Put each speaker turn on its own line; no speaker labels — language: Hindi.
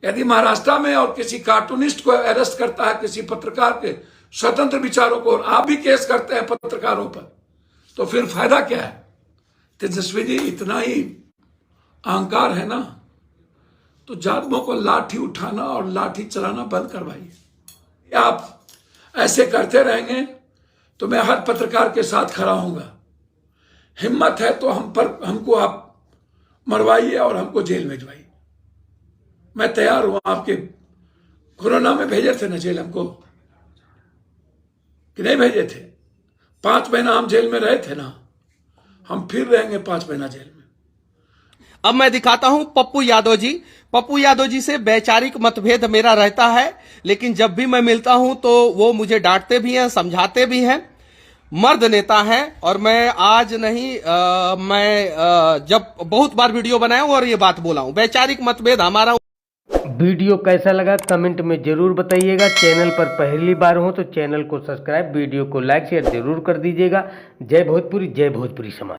यदि महाराष्ट्र में और किसी कार्टूनिस्ट को अरेस्ट करता है, किसी पत्रकार के स्वतंत्र विचारों को, और आप भी केस करते हैं पत्रकारों पर, तो फिर फायदा क्या है? तेजस्वी जी, इतना ही अहंकार है ना, तो जादवों को लाठी उठाना और लाठी चलाना बंद करवाइए। आप ऐसे करते रहेंगे तो मैं हर पत्रकार के साथ खड़ा हूंगा। हिम्मत है तो हमको आप मरवाइए और हमको जेल में भेजवाइए। मैं तैयार हूं। आपके कोरोना में भेजे थे ना जेल हमको, कि नहीं भेजे थे? 5 महीना हम जेल में रहे थे ना, हम फिर रहेंगे 5 महीना जेल में।
अब मैं दिखाता हूं पप्पू यादव जी। पप्पू यादव जी से वैचारिक मतभेद मेरा रहता है, लेकिन जब भी मैं मिलता हूं तो वो मुझे डांटते भी हैं, समझाते भी हैं। मर्द नेता है, और मैं आज नहीं मैं जब बहुत बार वीडियो बनाया हूं और ये बात बोला हूं, वैचारिक मतभेद हमारा।
वीडियो कैसा लगा कमेंट में जरूर बताइएगा। चैनल पर पहली बार हो तो चैनल को सब्सक्राइब, वीडियो को लाइक शेयर जरूर कर दीजिएगा। जय भोजपुरी, जय भोजपुरी समाज।